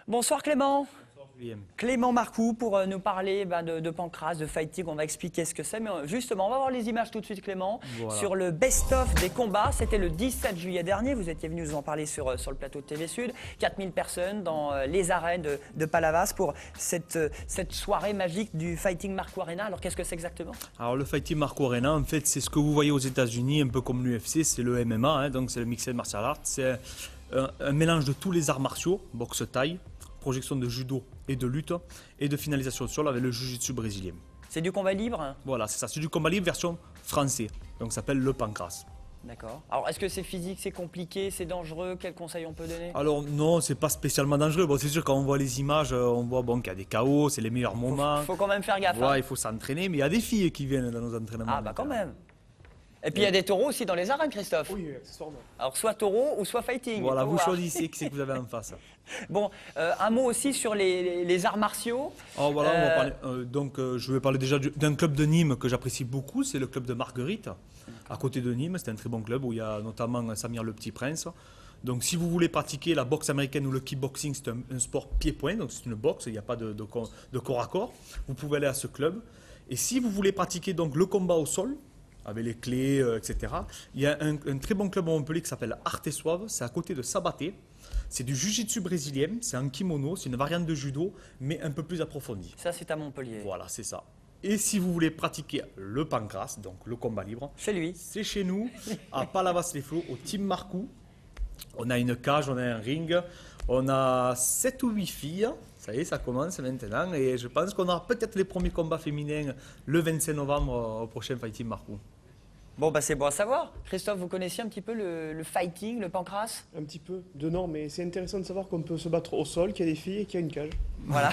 Bonsoir Clément. William. Clément Marcoux pour nous parler de pancrace, de fighting. On va expliquer ce que c'est. Mais justement, on va voir les images tout de suite, Clément. Voilà. Sur le best-of des combats. C'était le 17 juillet dernier. Vous étiez venu nous en parler sur le plateau de TV Sud. 4000 personnes dans les arènes de Palavas pour cette soirée magique du Fighting Marcoux Arena. Alors, qu'est-ce que c'est exactement? Alors le Fighting Marcoux Arena, en fait, c'est ce que vous voyez aux États-Unis, un peu comme l'UFC, c'est le MMA, hein, donc c'est le Mixed Martial Arts. C'est un mélange de tous les arts martiaux, boxe thaï, projection de judo et de lutte, et de finalisation au sol avec le jiu-jitsu brésilien. C'est du combat libre? Voilà, c'est ça, c'est du combat libre version français, donc ça s'appelle le pancrace. D'accord. Alors, est-ce que c'est physique, c'est compliqué, c'est dangereux? Quels conseils on peut donner? Alors non, c'est pas spécialement dangereux. Bon, c'est sûr quand on voit les images, on voit bon, qu'il y a des KO, c'est les meilleurs moments. Il faut quand même faire gaffe. Ouais, il faut s'entraîner, mais il y a des filles qui viennent dans nos entraînements. Ah bah quand même. Et puis il y a des taureaux aussi dans les arènes, Christophe. Oui, accessoirement. Alors soit taureau ou soit fighting. Voilà, il faut vous voir. choisissez qui c'est que vous avez en face. Bon, un mot aussi sur les arts martiaux. Alors voilà, on va parler, je vais parler déjà d'un club de Nîmes que j'apprécie beaucoup, c'est le club de Marguerite, à côté de Nîmes. C'est un très bon club où il y a notamment Samir le Petit Prince. Donc si vous voulez pratiquer la boxe américaine ou le kickboxing, c'est un sport pied-point, donc c'est une boxe, il n'y a pas de corps à corps. Vous pouvez aller à ce club. Et si vous voulez pratiquer donc le combat au sol, avec les clés, etc. Il y a un très bon club à Montpellier qui s'appelle Arte Suave, c'est à côté de Sabaté. C'est du jiu-jitsu brésilien, c'est un kimono, c'est une variante de judo, mais un peu plus approfondie. Ça, c'est à Montpellier. Voilà, c'est ça. Et si vous voulez pratiquer le pancrace, donc le combat libre, C'est lui. c'est chez nous, à Palavas-les-Flots, au Team Marcoux. On a une cage, on a un ring, on a 7 ou 8 filles. Ça y est, ça commence maintenant. Et je pense qu'on aura peut-être les premiers combats féminins le 25 novembre au prochain Fighting Marcoux. Bon, bah c'est bon à savoir. Christophe, vous connaissiez un petit peu le fighting, le pancrace? Un petit peu de nom, mais c'est intéressant de savoir qu'on peut se battre au sol, qu'il y a des filles et qu'il y a une cage. Voilà.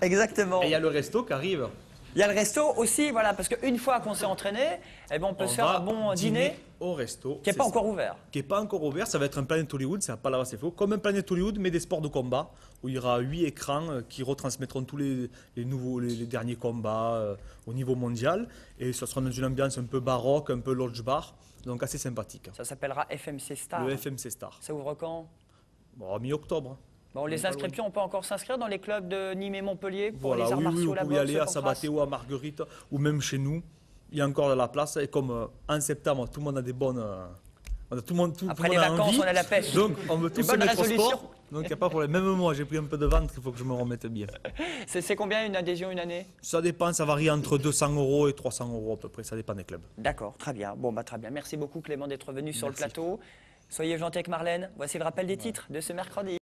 Exactement. Et il y a le resto qui arrive. Il y a le resto aussi, voilà, parce qu'une fois qu'on s'est entraîné, eh ben, on peut se faire va un bon dîner au resto. qui n'est pas ça. encore ouvert. Qui n'est pas encore ouvert. Ça va être un Planet Hollywood, c'est à Palavas-les-Flots, comme un Planet Hollywood, mais des sports de combat, où il y aura 8 écrans qui retransmettront tous les derniers combats au niveau mondial. Et ça sera dans une ambiance un peu baroque, un peu lodge bar, donc assez sympathique. Ça s'appellera FMC Star. Le FMC Star. Ça ouvre quand? Bon, mi-octobre. Bon, les inscriptions, on peut encore s'inscrire dans les clubs de Nîmes et Montpellier pour Voilà, les arts oui, martiaux, vous la pouvez boxe, aller le à pancrace. Sabaté ou à Marguerite, ou même chez nous. Il y a encore de la place. Et comme en septembre, tout le monde a des bonnes... tout le monde Après a les vacances, envie. on a la pêche. Donc, on veut tous Une se bonne mettre au résolution. sport. Donc, il n'y a pas de problème. Même moi, j'ai pris un peu de ventre, il faut que je me remette bien. C'est combien une adhésion une année? Ça dépend, ça varie entre 200 € et 300 € à peu près. Ça dépend des clubs. D'accord, très bien. Bon, bah très bien. Merci beaucoup Clément d'être venu sur le Merci. plateau. Soyez gentil avec Marlène. Voici le rappel des titres de ce mercredi.